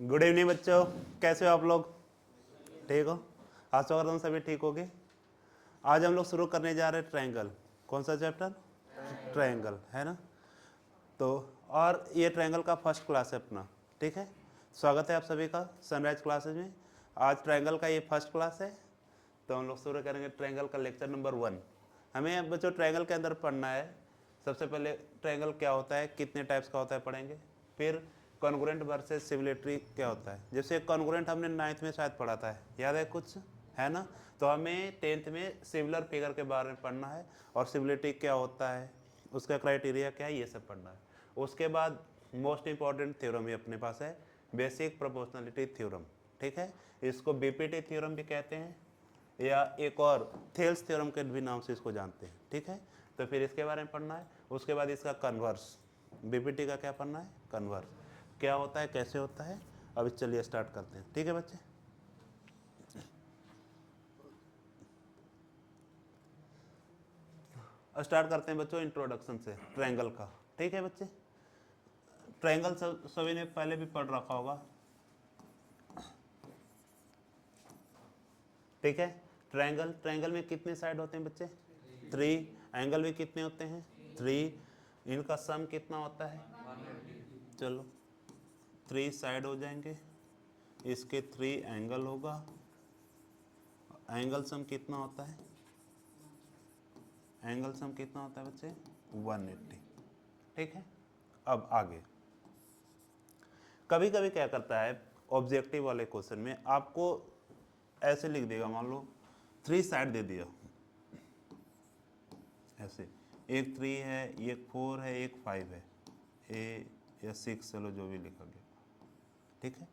Good evening बच्चों, कैसे हो आप लोग? ठीक हो? आशा करता हूँ सभी ठीक होगे। आज हम लोग शुरू करने जा रहे हैं ट्रायंगल। कौन सा चैप्टर? ट्रायंगल, है ना? तो और ये ट्रायंगल का फर्स्ट क्लास है अपना, ठीक है। स्वागत है आप सभी का सनराइज क्लासेज में। आज ट्रायंगल का ये फर्स्ट क्लास है, तो हम लोग शुरू करेंगे ट्रायंगल का लेक्चर नंबर 1। हमें बच्चों ट्रायंगल के अंदर पढ़ना है। सबसे पहले ट्रायंगल क्या होता है, कितने टाइप्स का होता है पढ़ेंगे। फिर कॉन्ग्रुएंट वर्सेस सिमिलरिटी क्या होता है। जैसे कॉन्ग्रुएंट हमने 9th में शायद पढ़ा था, याद है कुछ, है ना? तो हमें 10th में सिमिलर फिगर के बारे में पढ़ना है और सिमिलरिटी क्या होता है, उसका क्राइटेरिया क्या है, ये सब पढ़ना है। उसके बाद मोस्ट इंपॉर्टेंट थ्योरम ही अपने पास है, बेसिक प्रोपोर्शनलिटी थ्योरम, ठीक है। इसको बीपीटी थ्योरम भी कहते हैं या एक और थेल्स थ्योरम के भी नाम से इसको जानते हैं, ठीक है। तो फिर इसके बारे में पढ़ना है। उसके बाद इसका कन्वर्स, बीपीटी का क्या पढ़ना है, कन्वर्स क्या होता है, कैसे होता है। अब चलिए स्टार्ट करते हैं, ठीक है बच्चे। स्टार्ट करते हैं बच्चों इंट्रोडक्शन से ट्रायंगल का, ठीक है बच्चे। ट्रायंगल सभी ने पहले भी पढ़ रखा होगा, ठीक है। ट्रायंगल, ट्रायंगल में कितने साइड होते हैं बच्चे? 3। एंगल भी कितने होते हैं? 3। इनका सम कितना होता है? चलो 3 साइड हो जाएंगे, इसके 3 एंगल होगा। एंगल सम कितना होता है? एंगल सम कितना होता है बच्चे? 180, ठीक है। अब आगे कभी कभी क्या करता है, ऑब्जेक्टिव वाले क्वेश्चन में आपको ऐसे लिख देगा, मान लो 3 साइड दे दिया ऐसे, एक 3 है, एक 4 है, एक 5 है, ए या 6, चलो जो भी लिखा गया, ठीक है।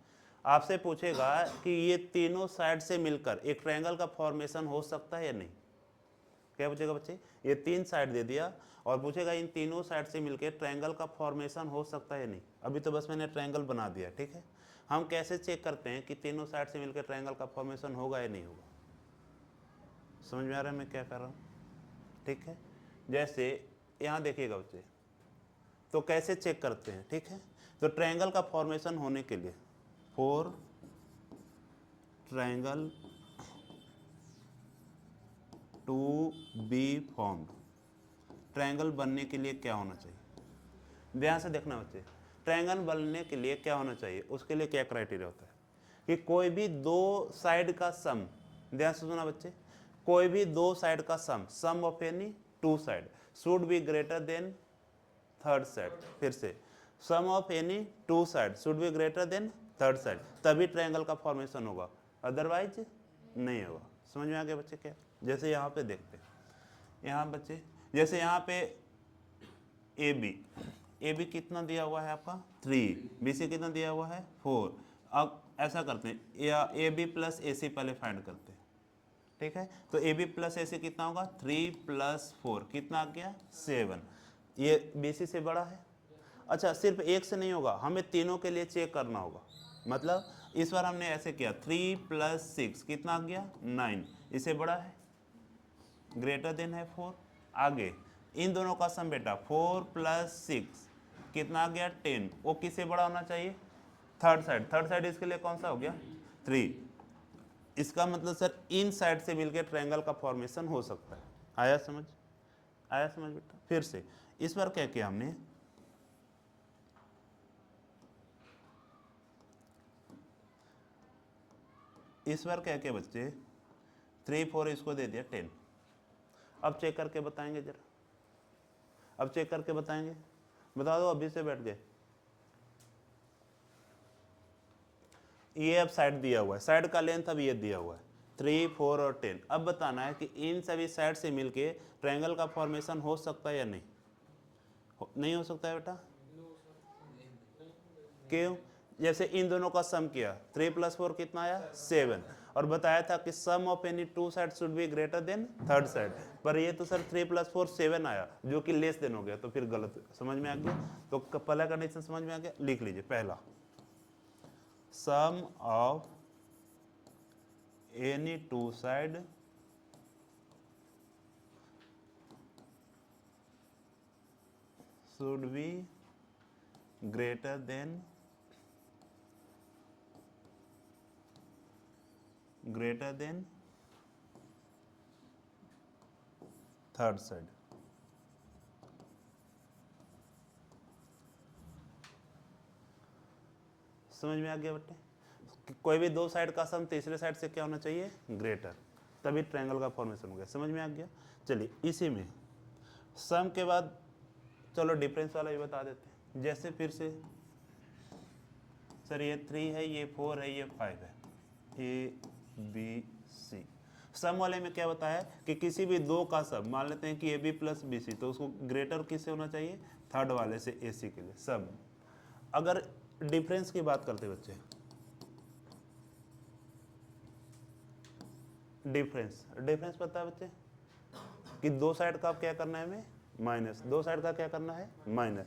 आपसे पूछेगा कि ये तीनों साइड से मिलकर एक ट्रायंगल का फॉर्मेशन हो सकता है या नहीं। क्या पूछेगा बच्चे? ये 3 साइड दे दिया और पूछेगा इन तीनों साइड से मिलकर ट्रायंगल का फॉर्मेशन हो सकता है या नहीं। अभी तो बस मैंने ट्रायंगल बना दिया, ठीक है। हम कैसे चेक करते हैं कि तीनों साइड से मिलकर ट्रायंगल का फॉर्मेशन होगा या नहीं होगा? समझ में आ रहा है मैं क्या कर रहा हूँ, ठीक है। जैसे यहाँ देखिएगा बच्चे, तो कैसे चेक करते हैं, ठीक है। तो ट्रायंगल का फॉर्मेशन होने के लिए, for triangle to be formed, triangle बनने के लिए क्या होना चाहिए? ध्यान से देखना बच्चे, ट्रायंगल बनने के लिए क्या होना चाहिए, उसके लिए क्या क्राइटेरिया होता है कि कोई भी 2 साइड का सम, ध्यान से सुना बच्चे, कोई भी 2 साइड का sum of any 2 side should be greater than third side. फिर से, sum of any 2 side should be greater than third side, तभी ट्रायंगल का फॉर्मेशन होगा, अदरवाइज नहीं होगा। समझ में आ गया बच्चे क्या? जैसे यहाँ पे देखते हैं, यहाँ बच्चे जैसे यहाँ पे ए बी कितना दिया हुआ है आपका? 3। बी सी कितना दिया हुआ है? 4। अब ऐसा करते हैं, या ए बी प्लस ए सी पहले फाइंड करते हैं, ठीक है। तो ए बी प्लस ए सी कितना होगा? 3 + 4 कितना आ गया? 7। ये बी सी से बड़ा है। अच्छा, सिर्फ एक से नहीं होगा, हमें तीनों के लिए चेक करना होगा। मतलब इस बार हमने ऐसे किया, 3 + 6 कितना आ गया? 9। इससे बड़ा है, ग्रेटर देन है 4। आगे इन दोनों का सम बेटा, 4 + 6 कितना आ गया? 10। वो किससे बड़ा होना चाहिए? Third side. थर्ड साइड इसके लिए कौन सा हो गया? 3। इसका मतलब सर इन साइड से मिलकर ट्रायंगल का फॉर्मेशन हो सकता है। आया समझ? आया समझ बेटा? फिर से इस बार क्या किया हमने, इस बार क्या किया बच्चे, 3 4 इसको दे दिया 10। अब चेक करके बताएंगे जरा, अब चेक करके बताएंगे, बता दो अभी से बैठ गए। ये अब साइड दिया हुआ है, साइड का लेंथ अब ये दिया हुआ है 3 4 और 10। अब बताना है कि इन सभी साइड से मिलके ट्रायंगल का फॉर्मेशन हो सकता है या नहीं नहीं हो सकता है बेटा? क्यों? जैसे इन दोनों का सम किया, 3 + 4 कितना आया? 7। और बताया था कि sum of any 2 side should be greater than third side, पर ये तो सर 3 + 4 7 आया, जो कि लेस देन हो गया, तो फिर गलत। समझ में आ गया? तो पहला कंडीशन समझ में आ गया, लिख लीजिए। पहला, sum of any 2 side should be greater than greater than third side. समझ में आ गया बेटे? कोई भी दो साइड का सम तीसरे साइड से क्या होना चाहिए? ग्रेटर, तभी ट्रायंगल का फॉर्मेशन हो गया। समझ में आ गया? चलिए इसी में सम के बाद चलो डिफरेंस वाला भी बता देते हैं। जैसे फिर से सर ये 3 है, ये 4 है, ये 5 है, ए बी सी। सम वाले में क्या बताया कि किसी भी दो का सम, मान लेते हैं कि A B plus B C, तो उसको ग्रेटर किससे होना चाहिए? थर्ड वाले से, ए सी के लिए सम। अगर डिफरेंस की बात करते बच्चे, डिफरेंस पता है बच्चे कि दो साइड का क्या करना है हमें? माइनस। दो साइड का क्या करना है? माइनस।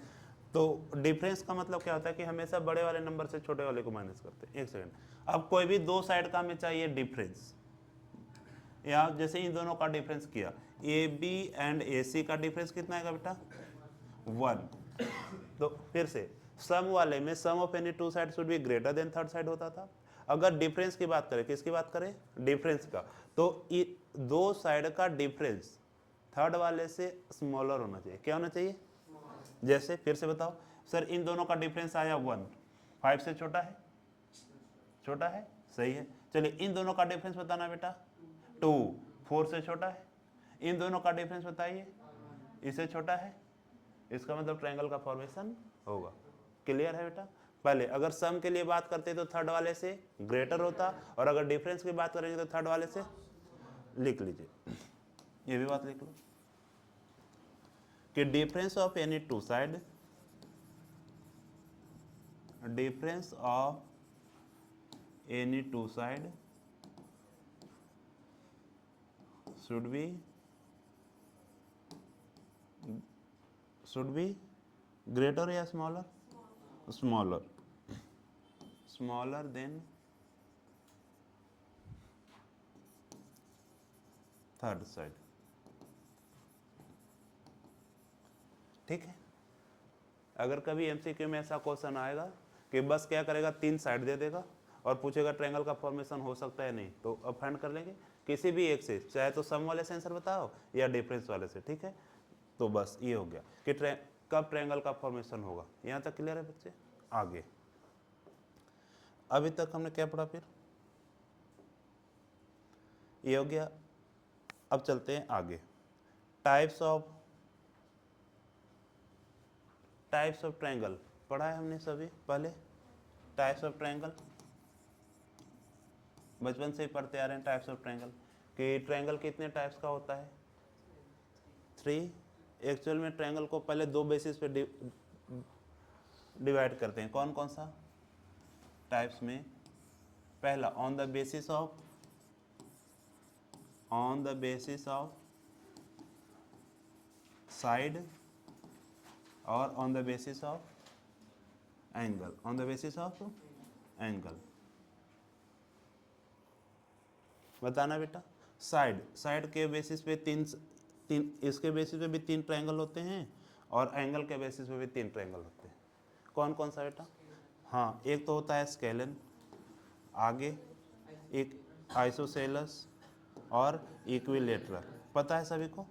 तो डिफरेंस का मतलब क्या होता है कि हमेशा बड़े वाले नंबर से छोटे वाले को माइनस करते हैं। एक सेकंड, अब कोई भी दो साइड का हमें चाहिए डिफरेंस, या जैसे इन दोनों का डिफरेंस किया, ए बी एंड ए सी का डिफरेंस कितना आएगा बेटा? 1। तो फिर से सम वाले में sum of any two side should be greater than third side होता था। अगर डिफरेंस की बात करें, किसकी बात करें? डिफरेंस का, तो दो साइड का डिफरेंस थर्ड वाले से स्मॉलर होना चाहिए। क्या होना चाहिए? जैसे फिर से बताओ सर, इन दोनों का डिफरेंस आया 1, 5 से छोटा है? छोटा है, सही है। चलिए इन दोनों का डिफरेंस बताना बेटा। 2, 4 से छोटा है। इन दोनों का डिफरेंस बताइए, इससे छोटा है। इसका मतलब ट्रायंगल का फॉर्मेशन होगा। क्लियर है बेटा? पहले अगर सम के लिए बात करते तो थर्ड वाले से ग्रेटर होता, और अगर डिफरेंस की बात करेंगे तो थर्ड वाले से। लिख लीजिए, ये भी बात लिख लो कि difference of any two side, difference of any two side should be greater या smaller? smaller than third side। ठीक है? अगर कभी एमसीक्यू में ऐसा क्वेश्चन आएगा कि बस क्या करेगा, 3 साइड दे देगा और पूछेगा ट्रायंगल का फॉर्मेशन हो सकता है नहीं, तो अब फाइंड कर लेंगे किसी भी एक से, चाहे तो सम वाले से आंसर बताओ या डिफरेंस वाले से। ठीक है? तो बस ये हो गया कि कब ट्रायंगल का फॉर्मेशन होगा। यहाँ तक क्लियर है बच्चे? आगे अभी तक हमने क्या पढ़ा? फिर ये हो गया। अब चलते हैं आगे। टाइप्स ऑफ ट्रायंगल पढ़ा है हमने सभी पहले। टाइप्स ऑफ ट्रायंगल बचपन से ही पढ़ते आ रहे हैं। टाइप्स ऑफ ट्रायंगल कि ट्रायंगल कितने टाइप्स का होता है? 3। एक्चुअल में ट्रायंगल को पहले दो बेसिस पे डिवाइड करते हैं। कौन कौन सा टाइप्स में? पहला on the basis of side और on the basis of angle. On the basis of angle बताना बेटा। साइड के बेसिस पे तीन, इसके बेसिस पे भी 3 ट्रायंगल होते हैं और एंगल के बेसिस पे भी 3 ट्रायंगल होते हैं। कौन कौन सा बेटा? हाँ, एक तो होता है स्केलन, आगे एक आइसोसेलस और इक्विलेटरल। पता है सभी को?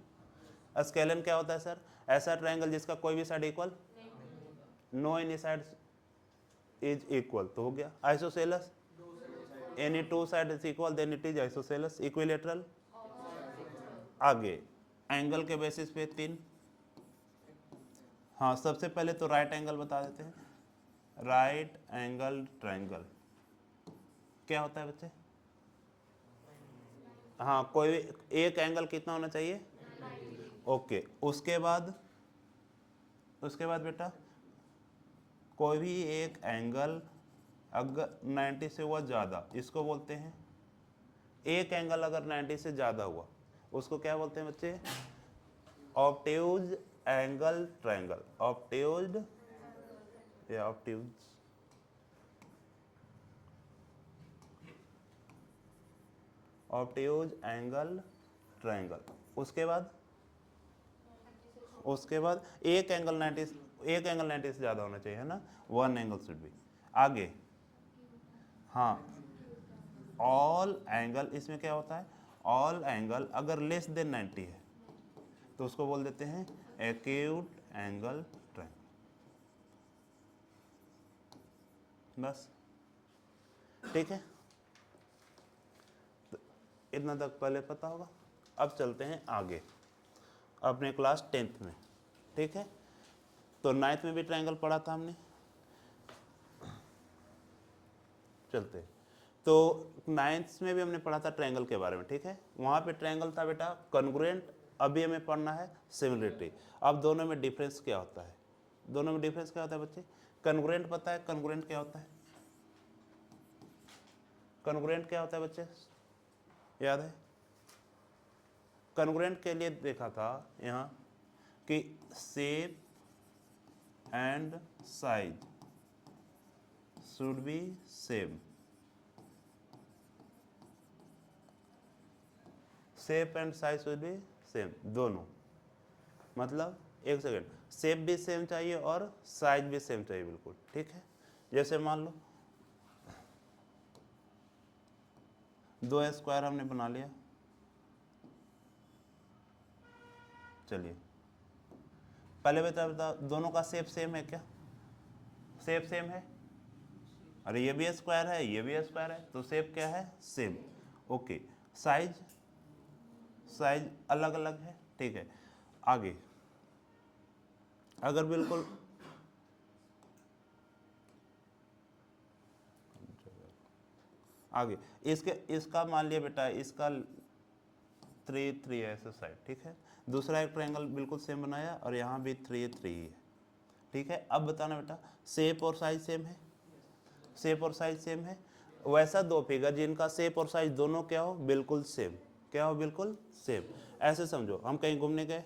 स्केलन क्या होता है सर? ऐसा ट्रायंगल जिसका कोई भी side equal, no any side is equal, तो हो गया। Isosceles, any two side is equal then it is isosceles. Equilateral, आगे एंगल के बेसिस पे 3। हाँ, सबसे पहले तो राइट एंगल बता देते हैं। राइट एंगल ट्रायंगल क्या होता है बच्चे? हाँ, कोई एक एंगल कितना होना चाहिए? ओके। उसके बाद बेटा कोई भी एक एंगल अगर 90 से हुआ ज़्यादा, इसको बोलते हैं, एक एंगल अगर 90 से ज़्यादा हुआ उसको क्या बोलते हैं बच्चे? Obtuse angle triangle. ऑब्ट्यूज या ऑब्ट्यूज, ऑब्ट्यूज एंगल ट्रायंगल। उसके बाद एक एंगल 90 से ज़्यादा होना चाहिए, है ना? 1 एंगल शुड बी। आगे हाँ, ऑल एंगल, इसमें क्या होता है, ऑल एंगल अगर लेस देन 90 है तो उसको बोल देते हैं एक्यूट एंगल ट्रायंगल। बस ठीक है, तो इतना तक पहले पता होगा। अब चलते हैं आगे अपने क्लास 10th में, ठीक है। तो 9th में भी ट्रायंगल पढ़ा था हमने, चलते हैं। तो 9th में भी हमने पढ़ा था ट्रायंगल के बारे में, ठीक है। वहाँ पे ट्रायंगल था बेटा कॉन्ग्रुएंट, अभी हमें पढ़ना है सिमिलरिटी। अब दोनों में डिफरेंस क्या होता है, दोनों में डिफरेंस क्या होता है बच्चे? कॉन्ग्रुएंट पता है, कॉन्ग्रुएंट क्या होता है? कॉन्ग्रुएंट क्या होता है बच्चे, याद है? कॉन्ग्रुएंट के लिए देखा था यहाँ कि shape and size should be same, shape and size should be same, दोनों। मतलब एक सेकेंड, शेप भी सेम चाहिए और साइज भी सेम चाहिए, बिल्कुल ठीक है। जैसे मान लो 2 स्क्वायर हमने बना लिया, चलिए पहले बता दोनों का शेप सेम है क्या? शेप सेम है, अरे ये भी स्क्वायर है, ये भी स्क्वायर है, तो शेप क्या है? सेम। ओके, साइज, साइज अलग अलग है, ठीक है। आगे अगर बिल्कुल आगे इसका मान लिया बेटा, इसका 3 है ऐसे साइड, ठीक है। दूसरा एक ट्रायंगल बिल्कुल सेम बनाया और यहाँ भी 3 ही है, ठीक है। अब बताना बेटा शेप और साइज सेम है, शेप और साइज सेम है। वैसा दो फिगर जिनका शेप और साइज दोनों क्या हो, बिल्कुल सेम, क्या हो, बिल्कुल सेम। ऐसे समझो हम कहीं घूमने गए,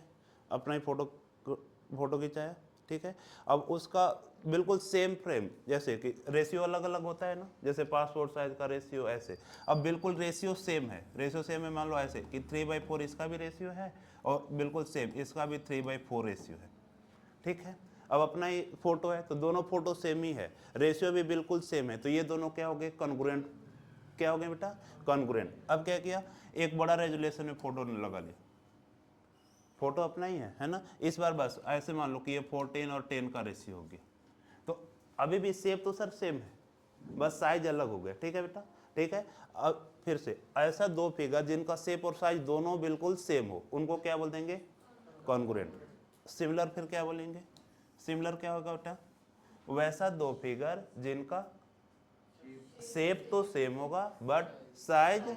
अपना ही फोटो खिंचाया, ठीक है। अब उसका बिल्कुल सेम फ्रेम, जैसे कि रेशियो अलग अलग होता है ना, जैसे पासपोर्ट साइज का रेशियो ऐसे, अब बिल्कुल रेशियो सेम है, रेशियो सेम है, मान लो ऐसे कि 3/4 इसका भी रेशियो है और बिल्कुल सेम इसका भी 3/4 रेशियो है, ठीक है। अब अपना ही फोटो है तो दोनों फोटो सेम ही है, रेशियो भी बिल्कुल सेम है, तो ये दोनों क्या हो गए, कॉन्ग्रुएंट। क्या हो गए बेटा, कॉन्ग्रुएंट। अब क्या किया, एक बड़ा रेजोल्यूशन में फोटो लगा लिया, फोटो अपना ही है ना। इस बार बस ऐसे मान लो कि ये 14 और 10 का रेशियो हो गया, तो अभी भी शेप तो सर सेम है, बस साइज अलग हो गया, ठीक है बेटा, ठीक है। अब फिर से ऐसा दो फिगर जिनका शेप और साइज दोनों बिल्कुल सेम हो, उनको क्या बोल देंगे, कॉन्ग्रुएंट। सिमिलर फिर क्या बोलेंगे, सिमिलर क्या होगा बेटा, वैसा दो फिगर जिनका शेप तो सेम होगा बट साइज,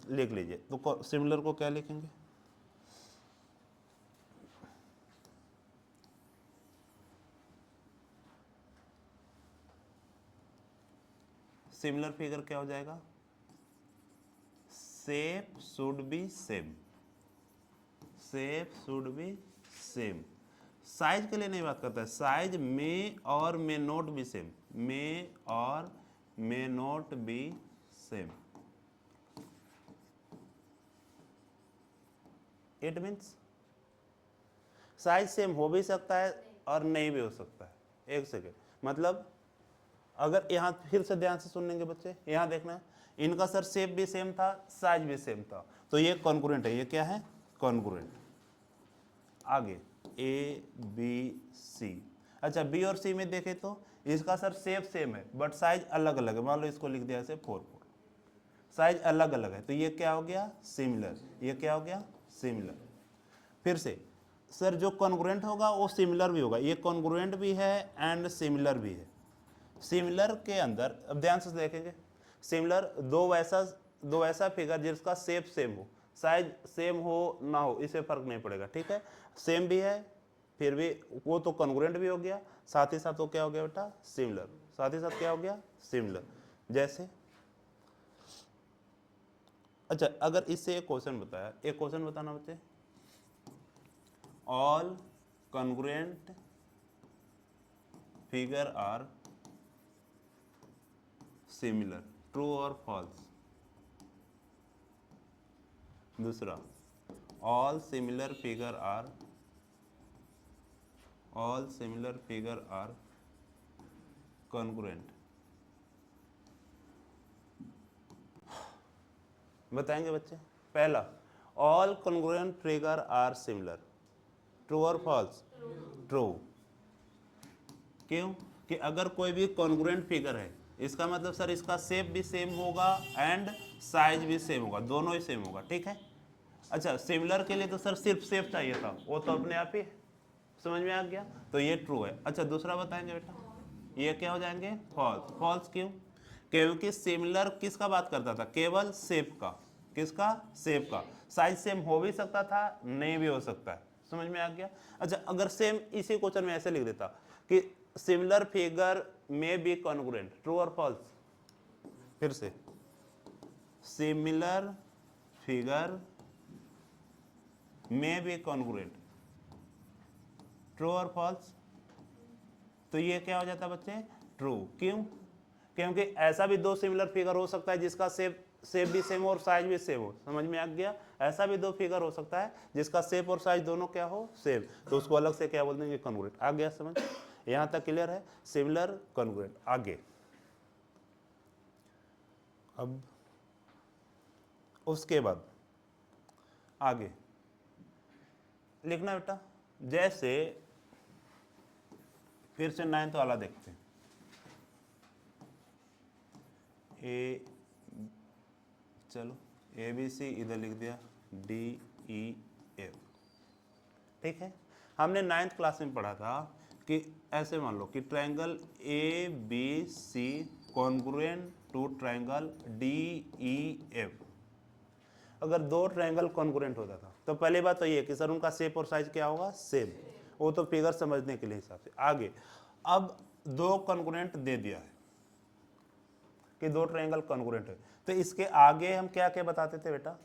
लिख लीजिए, तो सिमिलर को क्या लिखेंगे, सिमिलर फिगर क्या हो जाएगा, shape should be same, shape should be same. Size के लिए नहीं बात करता है, साइज में और मे नॉट बी सेम, मे और may not be same. It means size same हो भी सकता है और नहीं भी हो सकता है। एक सेकेंड, मतलब अगर यहाँ फिर से ध्यान से सुनेंगे बच्चे, यहाँ देखना, इनका सर शेप भी सेम था, साइज भी सेम था, तो ये कॉन्ग्रुएंट है, ये क्या है, कॉन्ग्रुएंट। आगे ए बी सी, अच्छा बी और सी में देखें तो इसका सर शेप सेम है बट साइज अलग अलग है, मान लो इसको लिख दिया ऐसे 4, साइज अलग अलग है, तो ये क्या हो गया, सिमिलर। ये क्या हो गया, सिमिलर। फिर से सर जो कॉन्ग्रुएंट होगा वो सिमिलर भी होगा, ये कॉन्ग्रुएंट भी है एंड सिमिलर भी है। सिमिलर के अंदर अब ध्यान से देखेंगे, सिमिलर दो ऐसा फिगर जिसका शेप सेम हो, साइज सेम हो ना हो इससे फर्क नहीं पड़ेगा, ठीक है। सेम भी है फिर भी वो तो कॉन्ग्रुएंट भी हो गया, साथ ही साथ वो क्या हो गया बेटा, सिमिलर, साथ ही साथ क्या हो गया, सिमिलर। जैसे अच्छा अगर इससे एक क्वेश्चन बताया, एक क्वेश्चन बताना बच्चे, all congruent figure are similar, true और फॉल्स। दूसरा, all similar figure are congruent. बताएंगे बच्चे। पहला, all congruent figure are similar, true और फॉल्स? ट्रू। क्यों? कि अगर कोई भी कॉन्ग्रुएंट फिगर है, इसका मतलब सर इसका शेप भी सेम होगा एंड साइज भी सेम होगा, दोनों ही सेम होगा, ठीक है। अच्छा, सिमिलर के लिए तो सर सिर्फ शेप चाहिए था, वो तो अपने आप ही समझ में आ गया, तो ये ट्रू है। अच्छा, दूसरा बताएंगे बेटा, ये क्या हो जाएंगे? फॉल्स। फॉल्स क्यों? क्योंकि सिमिलर किसका बात करता था? केवल शेप का। किसका? शेप का। साइज सेम हो भी सकता था, नहीं भी हो सकता है, समझ में आ गया। अच्छा, अगर सेम इसी क्वेश्चन में ऐसे लिख देता कि सिमिलर फिगर में बी कॉन्ग्रुएंट, ट्रू और फॉल्स? फिर से, सिमिलर फिगर में बी कॉन्ग्रुएंट, ट्रू और फॉल्स? तो ये क्या हो जाता बच्चे? ट्रू। क्यों? क्योंकि ऐसा भी दो सिमिलर फिगर हो सकता है जिसका शेप भी सेम हो और साइज भी सेम हो, समझ में आ गया। ऐसा भी दो फिगर हो सकता है जिसका शेप और साइज दोनों क्या हो? सेम, तो उसको अलग से क्या बोल देंगे? कॉन्ग्रुएंट। आ गया समझ? यहां तक क्लियर है? Similar, congruent. आगे, अब उसके बाद आगे लिखना बेटा, जैसे फिर से 9th वाला देखते हैं। ए, चलो ABC इधर लिख दिया, DEF, ठीक है। हमने 9th क्लास में पढ़ा था कि ऐसे मान लो कि triangle ABC congruent to triangle DEF। अगर दो ट्रायंगल कॉन्ग्रुएंट होता था तो पहली बात तो ये कि सर उनका शेप और साइज क्या होगा? सेम। वो तो फिगर समझने के लिए हिसाब से। आगे, अब दो कॉन्ग्रुएंट दे दिया है कि दो ट्रायंगल कॉन्ग्रुएंट है, तो इसके आगे हम क्या क्या बताते थे बेटा?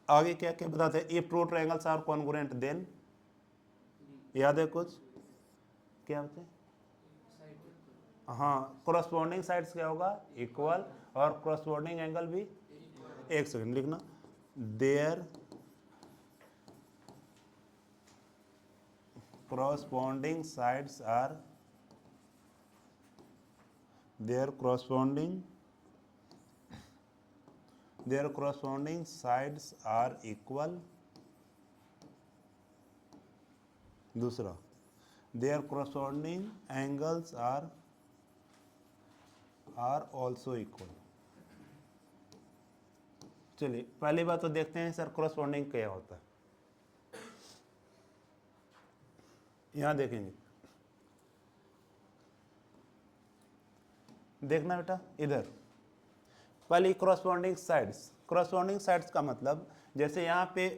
आगे क्या क्या बताते हैं? If two triangles are congruent then, याद है कुछ? क्या होते हैं? हाँ, कोरस्पॉन्डिंग साइड्स क्या होगा? इक्वल, और कोरस्पॉन्डिंग एंगल भी। एक सेकंड लिखना, there corresponding sides are, their corresponding sides are equal. दूसरा, their corresponding angles are also equal. चलिए पहली बात तो देखते हैं सर corresponding क्या होता है। यहां देखेंगे, देखना बेटा इधर, पहले corresponding साइड्स का मतलब, जैसे यहाँ पे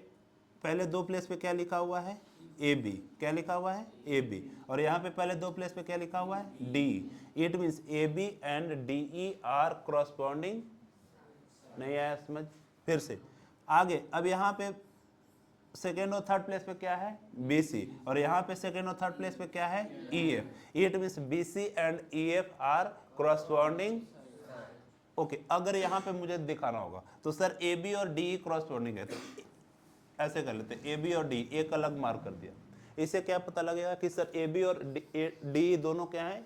पहले दो प्लेस पे क्या लिखा हुआ है? AB। क्या लिखा हुआ है? AB। और यहाँ पे पहले दो प्लेस पे क्या लिखा हुआ है? DE। It means AB and DE are corresponding। नहीं आया समझ? फिर से आगे, अब यहाँ पे सेकेंड और थर्ड प्लेस पे क्या है? BC। और यहाँ पे सेकेंड और थर्ड प्लेस पे क्या है? EF। It means BC and EF are corresponding। Okay, अगर यहाँ पे मुझे दिखाना होगा तो सर AB और DE corresponding है, तो ऐसे कर लेते हैं, AB और DE एक अलग मार्क कर दिया। इससे क्या पता लगेगा कि सर AB और DE दोनों क्या है?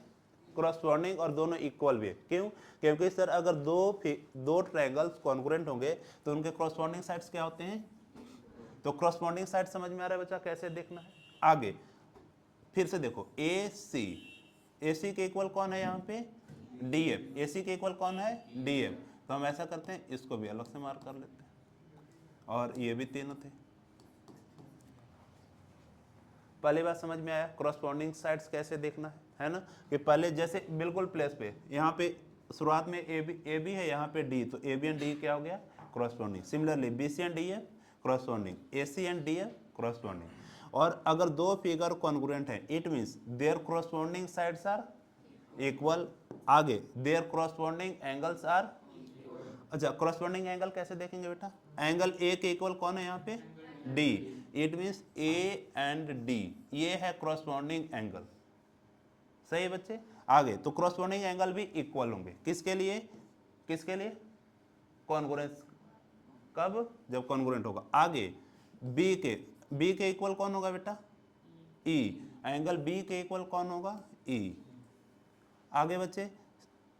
corresponding, और दोनों इक्वल भी है। क्यों? क्योंकि सर अगर दो ट्रायंगल्स कॉन्ग्रुएंट होंगे तो उनके corresponding साइड्स क्या होते हैं? तो corresponding साइड समझ में आ रहा है बच्चा कैसे देखना है? आगे फिर से देखो, AC के इक्वल कौन है यहाँ पे? DF। AC के इक्वल कौन है? DF। तो हम ऐसा करते हैं, इसको भी अलग से मार्क कर लेते हैं, और ये भी तीनों थे। पहली बात समझ में आया corresponding साइड्स कैसे देखना है ना? कि पहले जैसे बिल्कुल प्लेस पे, यहाँ पे शुरुआत में AB है, यहाँ पे D, तो AB एंड D क्या हो गया? corresponding। Similarly BC and DF corresponding, AC and DF corresponding। और अगर दो फिगर कॉन्ग्रुएंट हैं, it means their corresponding sides are equal. आगे, देयर corresponding एंगल्स आर। अच्छा, corresponding एंगल कैसे देखेंगे बेटा? एंगल A के इक्वल कौन है यहाँ पे? D। It means A and D, ये है corresponding एंगल। सही है बच्चे? आगे तो corresponding एंगल भी इक्वल होंगे, किसके लिए? किसके लिए? कॉन्ग्रुएंस। कब? जब कॉन्ग्रुएंट होगा। आगे B के इक्वल कौन होगा बेटा? E। एंगल B के इक्वल कौन होगा? E। आगे बच्चे,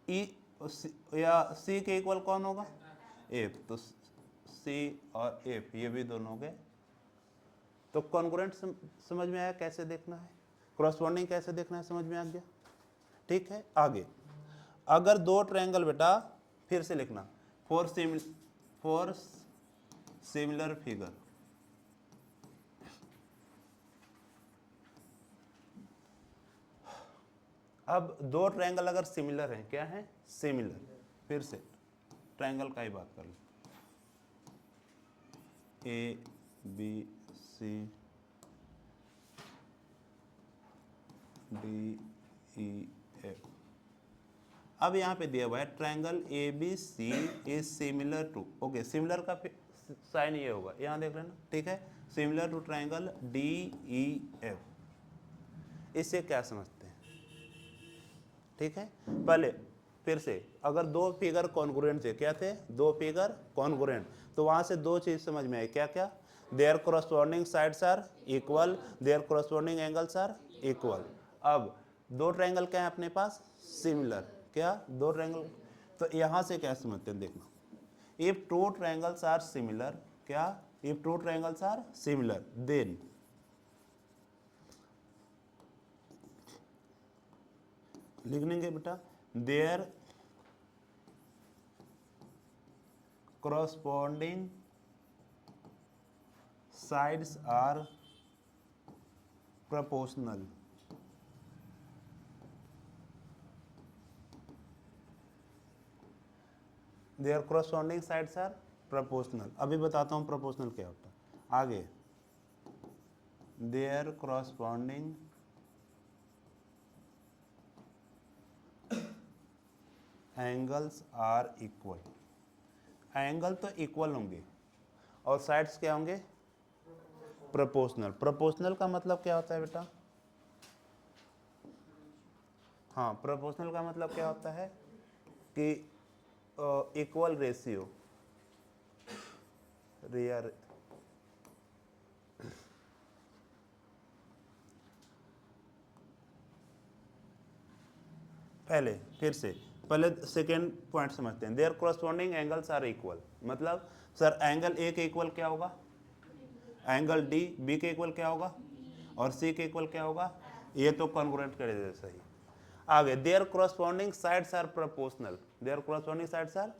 E या C के इक्वल कौन होगा? एफ, तो सी और एफ ये भी दोनों हो गए। तो कॉन्ग्रुएंट समझ में आया कैसे देखना है, क्रॉसपॉन्डिंग कैसे देखना है समझ में आ गया। ठीक है, आगे अगर दो ट्रायंगल बेटा फिर से लिखना, फोर सिमिलर फिगर, अब दो ट्रायंगल अगर सिमिलर हैं, क्या है सिमिलर, फिर से ट्रायंगल का ही बात कर लो, A B C D E F. अब यहाँ पे दिया हुआ है triangle A B C is similar to, okay similar का साइन ये होगा, यहाँ देख लेना, ठीक है, similar to triangle D E F. इससे क्या समझते हैं, ठीक है, पहले फिर से अगर दो फिगर कॉन्ग्रुएंट थे, क्या थे दो फिगर कॉन्ग्रुएंट, तो वहां से दो चीज समझ में आई, क्या क्या, their corresponding sides are equal, their corresponding angles are equal. अब दो ट्रायंगल क्या है अपने पास सिमिलर, क्या दो ट्रायंगल, तो यहां से क्या समझते हैं देखना, if two triangles are similar, क्या if two triangles are similar then लिख लेंगे बेटा, their corresponding sides are proportional। Their corresponding sides are proportional। अभी बताता हूँ proportional क्या होता है, आगे their corresponding angles are equal, angle तो इक्वल होंगे और साइड्स क्या होंगे प्रोपोर्शनल। प्रोपोर्शनल का मतलब क्या होता है बेटा, हाँ प्रोपोर्शनल का मतलब क्या होता है कि इक्वल रेशियो, रियर पहले फिर से पहले सेकेंड पॉइंट समझते हैं, their corresponding angles are equal, मतलब सर एंगल ए के इक्वल क्या होगा, एंगल डी बी के इक्वल क्या होगा, और सी के इक्वल क्या होगा, ये तो कॉन्ग्रुएंट कर देते सही। आगे their corresponding sides are proportional, their corresponding sides are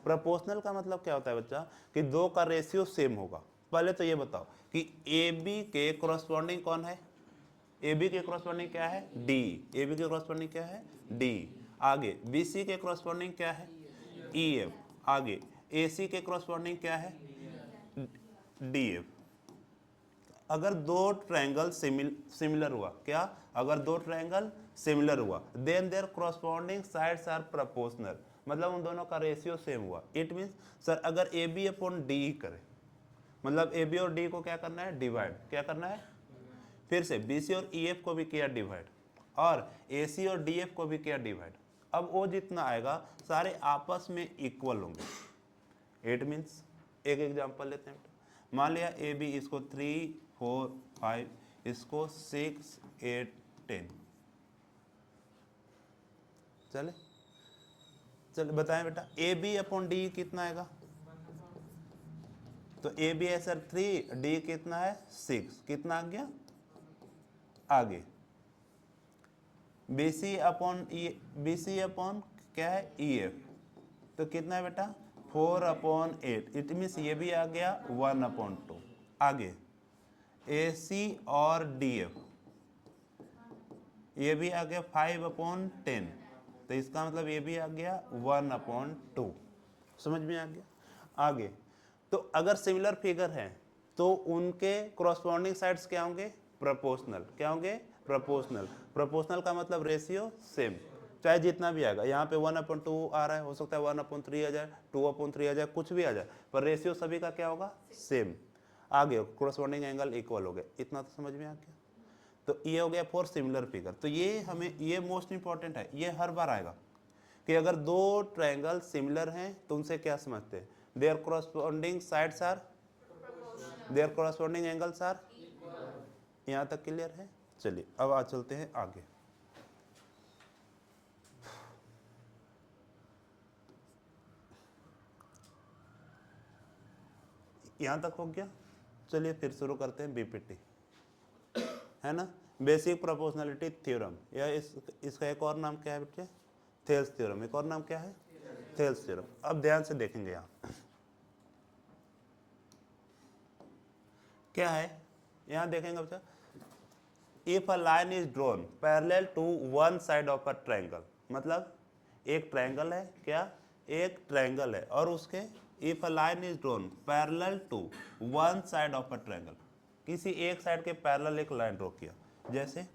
proportional का मतलब क्या होता है बच्चा, कि दो का रेशियो सेम होगा। पहले तो ये बताओ कि ए बी के corresponding कौन है, ए बी के corresponding क्या है डी, ए बी के corresponding क्या है डी। आगे बी सी के corresponding क्या है ई एफ, आगे ए सी के corresponding क्या है डी एफ। अगर दो ट्रायंगल सिमिलर हुआ, क्या अगर दो ट्रायंगल सिमिलर हुआ, then their corresponding sides are proportional, मतलब उन दोनों का रेशियो सेम हुआ। इट मीन्स सर अगर ए बी अपॉन डी करें, मतलब ए बी और डी को क्या करना है डिवाइड, क्या करना है, फिर से बी सी और ई एफ को भी किया डिवाइड, और ए सी और डी एफ को भी किया डिवाइड। अब वो जितना आएगा सारे आपस में इक्वल होंगे। इट मीन्स एक एग्जांपल लेते हैं, मान लिया ए बी इसको 3 4 5, इसको 6 8 10, चले चले बताएं बेटा ए बी अपॉन डी कितना आएगा, तो ए बी है सर 3, डी कितना है 6, कितना आ गया, आगे बी सी अपॉन क्या है ई एफ, तो कितना है बेटा 4/8, इट मीन्स ये भी आ गया 1/2। आगे ए सी और डी एफ ये भी आ गया 5/10, तो इसका मतलब ये भी आ गया 1/2, समझ में आ गया। आगे तो अगर सिमिलर फिगर है तो उनके corresponding साइड्स क्या होंगे प्रोपोर्शनल, क्या होंगे प्रोपोर्शनल। प्रोपोर्शनल का मतलब रेशियो सेम, चाहे जितना भी आएगा, यहाँ पे 1/2 आ रहा है, हो सकता है 1/3 आ जाए, 2/3 आ जाए, कुछ भी आ जाए, पर रेशियो सभी का क्या होगा सेम। आगे corresponding एंगल इक्वल हो गए, इतना तो समझ में आ गया। तो ये हो गया फॉर सिमिलर फिगर। तो ये हमें ये मोस्ट इंपॉर्टेंट है, ये हर बार आएगा कि अगर दो ट्रायंगल सिमिलर हैं तो उनसे क्या समझते हैं, their corresponding sides are, their corresponding angles are, यहाँ तक क्लियर है। चलिए अब आज चलते हैं आगे। यहाँ तक हो गया। चलिए फिर शुरू करते हैं बीपीटी, है ना, बेसिक प्रोपोर्शनलिटी थ्योरम, या इसका एक और नाम क्या है बच्चे, थेल्स थ्योरम। एक और नाम क्या है, थेल्स थ्योरम। अब ध्यान से देखेंगे यहाँ क्या है, यहाँ देखेंगे बच्चा, if a line is drawn parallel to one side of a triangle, मतलब एक ट्रायंगल है, क्या, एक ट्रायंगल है और उसके if a line is drawn parallel to one side of a triangle, किसी एक साइड के पैरेलल एक लाइन ड्रॉ किया। जैसे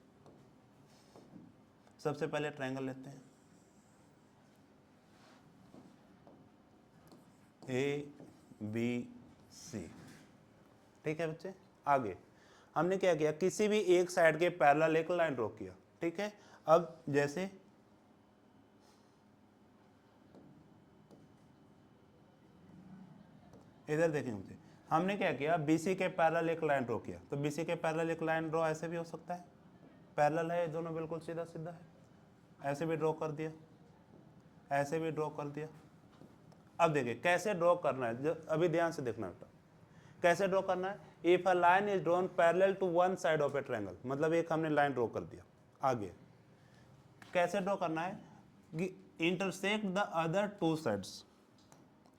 सबसे पहले ट्रायंगल लेते हैं ए बी सी, ठीक है बच्चे। आगे हमने क्या किया, किसी भी एक साइड के पैरेलल एक लाइन ड्रॉ किया, ठीक है। अब जैसे इधर देखें मुझे, हमने क्या किया, बीसी के पैरेलल एक लाइन ड्रॉ किया, तो बीसी के पैरेलल एक लाइन ड्रॉ ऐसे भी हो सकता है, पैरेलल है दोनों बिल्कुल सीधा सीधा है, ऐसे भी ड्रॉ कर दिया, ऐसे भी ड्रॉ कर दिया। अब देखिए कैसे ड्रॉ करना है, अभी ध्यान से देखना बेटा, कैसे ड्रॉ करना है। If a line is drawn parallel to one side of a triangle, मतलब एक हमने लाइन ड्रॉ कर दिया। आगे कैसे ड्रॉ करना है कि intersect the other two sides,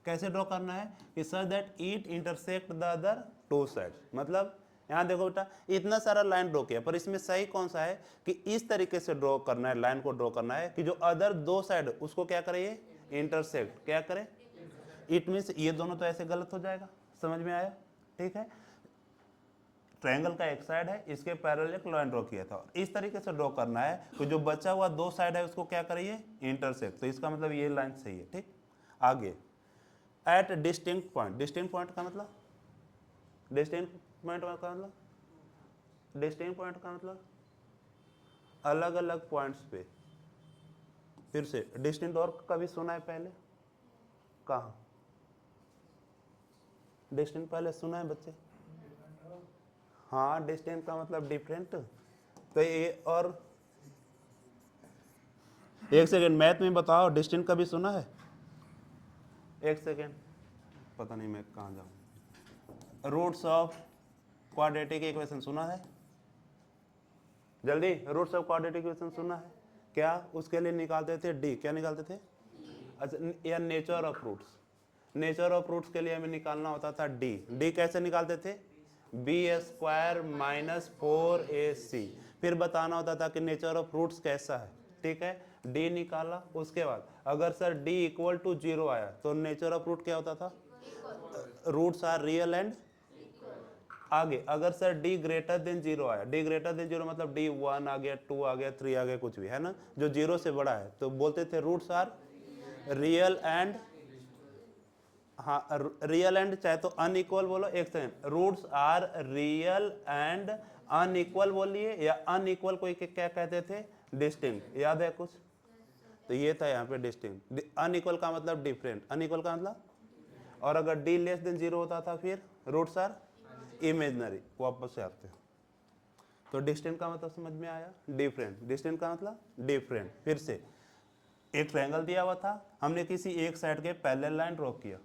कैसे ड्रॉ करना है कि सच that it intersect the other two sides, मतलब यहाँ देखो बेटा इतना सारा लाइन ड्रॉ किया, पर इसमें सही कौन सा है कि इस तरीके से ड्रॉ करना है, लाइन को ड्रॉ करना है कि जो अदर दो साइड उसको क्या करे, ये इंटरसेक्ट क्या करे, इट मीन्स ये दोनों तो ऐसे गलत हो जाएगा। समझ में आया, ठीक है। ट्रायंगल का एक साइड है, इसके पैरेलल एक लाइन ड्रॉ किया था, इस तरीके से ड्रॉ करना है कि जो बचा हुआ दो साइड है उसको क्या करिए, इंटरसेक्ट, तो इसका मतलब ये लाइन सही है, ठीक। आगे at distinct point, distinct point का मतलब, डिस्टिंक्ट पॉइंट का मतलब, डिस्टिंक्ट पॉइंट का मतलब अलग अलग पॉइंट्स पे। फिर से डिस्टिंक्ट और कभी सुना है पहले, कहाँ डिस्टिंक्ट पहले सुना है बच्चे, हाँ डिस्टिंक्ट का मतलब डिफरेंट, तो ये और एक सेकेंड मैथ में बताओ, डिस्टिंक्ट कभी सुना है, एक सेकेंड, पता नहीं मैं कहाँ जाऊँ। रूट्स ऑफ क्वाड्रेटिक इक्वेशन सुना है, जल्दी, रूट्स ऑफ क्वाड्रेटिक इक्वेशन सुना है क्या, उसके लिए निकालते थे डी, क्या निकालते थे, अच्छा, या nature of roots, nature of roots के लिए हमें निकालना होता था डी, डी कैसे निकालते थे, बी स्क्वायर माइनस 4ac, फिर बताना होता था कि नेचर ऑफ रूट्स कैसा है, ठीक है। डी निकाला, उसके बाद अगर सर डी इक्वल टू 0 आया तो नेचर ऑफ रूट क्या होता था, रूट्स आर रियल एंड, आगे अगर सर डी ग्रेटर देन 0 आया, डी ग्रेटर देन 0 मतलब डी 1 आ गया, 2 आ गया, 3 आ गया, कुछ भी है ना, जो 0 से बड़ा है तो बोलते थे रूट्स आर रियल एंड, हाँ रियल एंड चाहे तो अनइक्वल बोलो, एक second, roots are real and unequal बोलिए, या अनइक्वल कोई क्या कहते थे, डिस्टिंक्ट, याद है कुछ, तो ये था यहाँ पे डिस्टिंक्ट। अनइक्वल का मतलब डिफरेंट, अनइक्वल का मतलब, और अगर डी लेस देन 0 होता था फिर रूट्स आर इमेजनरी, वापस से आते हैं, तो डिस्टेंट का मतलब समझ में आया, डिफरेंट, डिस्टेंट का मतलब डिफरेंट। फिर से एक ट्रायंगल दिया हुआ था, हमने किसी एक साइड के पैरेलल लाइन ड्रॉ किया,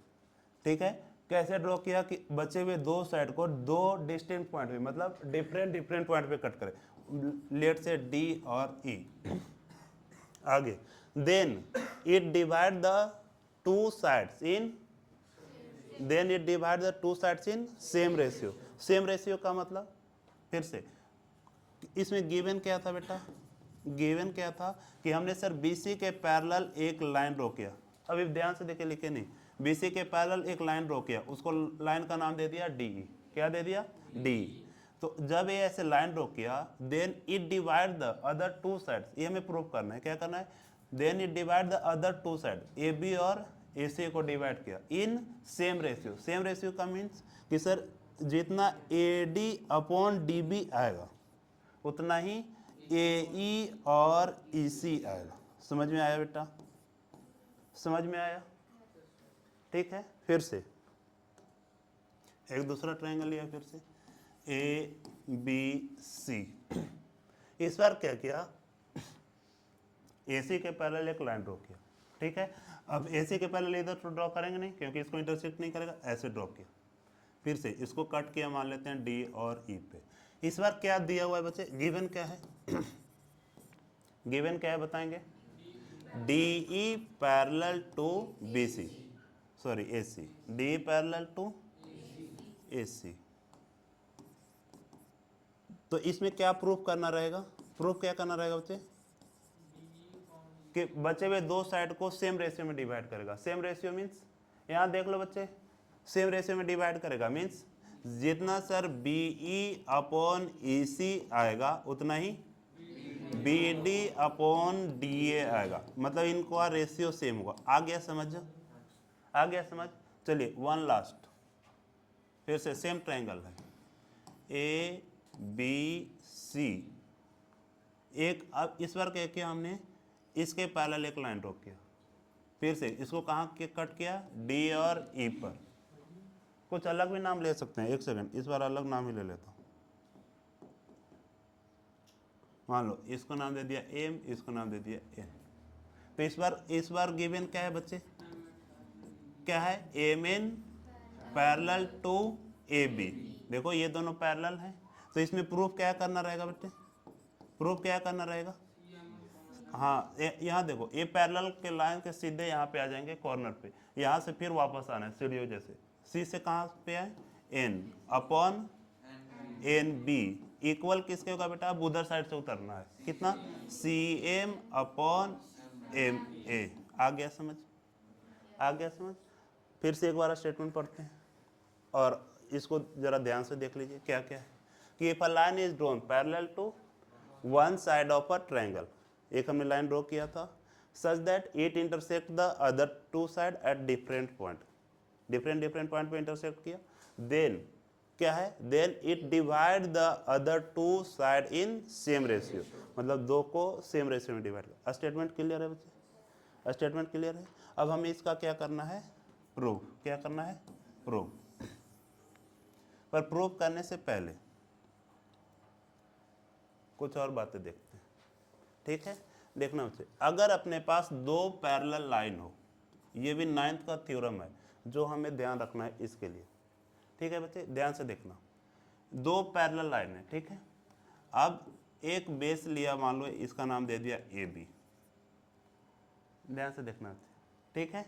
ठीक है। कैसे ड्रॉ किया कि बचे हुए दो साइड को दो डिस्टिंक्ट पॉइंट पे, मतलब डिफरेंट डिफरेंट पॉइंट पे कट करें, लेट से डी और ई। आगे then it divide the two sides in, then it divide the two sides in same ratio, same ratio का मतलब, फिर से इसमें गिवन क्या था बेटा, गिवन क्या था कि हमने सर बीसी के पैरेलल एक लाइन ड्रॉ किया, अभी ध्यान से देखिए लिखे नहीं, बीसी के पैरेलल एक लाइन ड्रॉ किया, उसको लाइन का नाम दे दिया डी, क्या दे दिया, डी। तो जब ये ऐसे लाइन ड्रॉ किया then it divide the other two sides, ये हमें प्रूव करना है, क्या करना है, then it divide the other two side, A B और ए सी को डिवाइड किया in same ratio, same ratio का मीन्स कि सर जितना A D upon D B आएगा उतना ही ए ई और ई सी आएगा। समझ में आया बेटा, समझ में आया, ठीक है। फिर से एक दूसरा ट्रायंगल लिया, फिर से ए बी सी, इस बार क्या किया, AC के पैरेलल एक लाइन ड्रॉ किया, ठीक है। अब AC के पैरेलल इधर तो ड्रॉ करेंगे नहीं क्योंकि इसको इंटरसेक्ट नहीं करेगा, ऐसे ड्रॉ किया, फिर से इसको कट किया, मान लेते हैं डी और ई पे। इस बार क्या दिया हुआ है बच्चे, गिवन क्या है गिवन क्या है बताएंगे, D E parallel to B C, sorry A C, D parallel to A C. तो इसमें क्या प्रूफ करना रहेगा, प्रूफ क्या करना रहेगा बच्चे, कि बचे हुए दो साइड को सेम रेशियो में डिवाइड करेगा। सेम रेशियो मीन्स यहाँ देख लो बच्चे, सेम रेशियो में डिवाइड करेगा मीन्स जितना सर B E upon E C आएगा उतना ही B D upon D A आएगा, मतलब इनका रेशियो सेम होगा। आ गया समझ, आ गया समझ। चलिए वन लास्ट, फिर से सेम ट्रायंगल है ए बी सी। एक अब इस बार क्या किया हमने, इसके पैरेलल एक लाइन ड्रॉ किया, फिर से इसको कहाँ के कट किया, डी और ई पर। कुछ अलग भी नाम ले सकते हैं, एक सेकंड, इस बार अलग नाम ही ले लेता हूँ। मान लो इसको नाम दे दिया एम, इसको नाम दे दिया एन। तो इस बार गिवन क्या है बच्चे, क्या है, M N parallel to A B. देखो ये दोनों पैरेलल हैं, तो इसमें प्रूफ क्या करना रहेगा बच्चे, प्रूफ क्या करना रहेगा, हाँ यहाँ देखो ये पैरेलल के लाइन के सीधे यहाँ पे आ जाएंगे कॉर्नर पे, यहाँ से फिर वापस आना है सीढ़ियों जैसे, सी से कहाँ पे आए, N upon N B equal किसके होगा बेटा, अब उधर साइड से उतरना है, कितना, C M upon M A. आ गया समझ, आ गया समझ। फिर से एक बार स्टेटमेंट पढ़ते हैं और इसको जरा ध्यान से देख लीजिए क्या क्या है, कि if a line is drawn parallel to one side of a triangle, एक हमने लाइन ड्रॉ किया था, such that it intersect the other two side at different point, different point पे इंटरसेक्ट किया, देन क्या है, then it divide the other two side in same ratio, मतलब दो को सेम रेशियो में डिवाइड कर। स्टेटमेंट क्लियर है बच्चे, स्टेटमेंट क्लियर है। अब हमें इसका क्या करना है, प्रूफ, क्या करना है, प्रूफ। पर प्रूफ करने से पहले कुछ और बातें देखते हैं, ठीक है। देखना बच्चे, अगर अपने पास दो पैरेलल लाइन हो, ये भी 9th का थ्योरम है जो हमें ध्यान रखना है इसके लिए, ठीक है बच्चे, ध्यान से देखना। दो पैरेलल लाइन है, ठीक है। अब एक बेस लिया, मान लो इसका नाम दे दिया ए बी, ध्यान से देखना, ठीक है।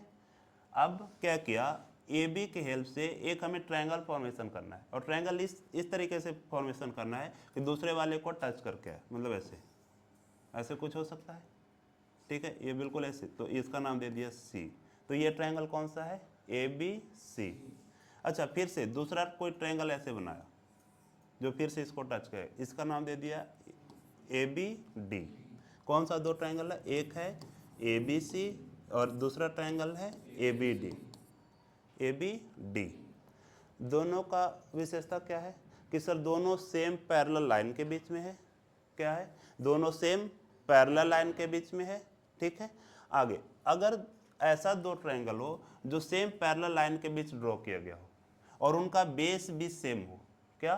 अब क्या किया, ए बी की हेल्प से एक हमें ट्रायंगल फॉर्मेशन करना है, और ट्रायंगल इस तरीके से फॉर्मेशन करना है कि दूसरे वाले को टच करके है, मतलब ऐसे ऐसे कुछ हो सकता है, ठीक है, ये बिल्कुल ऐसे। तो इसका नाम दे दिया सी, तो ये ट्रायंगल कौन सा है, ए बी सी। अच्छा, फिर से दूसरा कोई ट्रायंगल ऐसे बनाया जो फिर से इसको टच करे, इसका नाम दे दिया ए बी डी। कौन सा दो ट्रायंगल है, एक है ए बी सी और दूसरा ट्रायंगल है A B D, A B D. दोनों का विशेषता क्या है कि सर दोनों सेम पैरेलल लाइन के बीच में है, क्या है, दोनों सेम पैरेलल लाइन के बीच में है, ठीक है। आगे अगर ऐसा दो ट्रायंगल हो जो सेम पैरेलल लाइन के बीच ड्रॉ किया गया हो और उनका बेस भी सेम हो, क्या,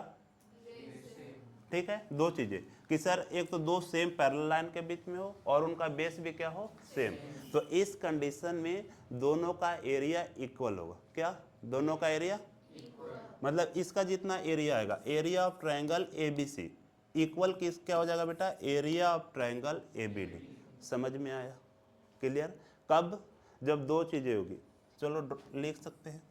ठीक है, दो चीजें कि सर एक तो दो सेम पैरेलल लाइन के बीच में हो और उनका बेस भी क्या हो, सेम, तो इस कंडीशन में दोनों का एरिया इक्वल होगा, क्या, दोनों का एरिया, मतलब इसका जितना एरिया आएगा, area of triangle A B C equal किस क्या हो जाएगा बेटा, area of triangle A B D. समझ में आया, क्लियर। कब, जब दो चीजें होगी, चलो लिख सकते हैं,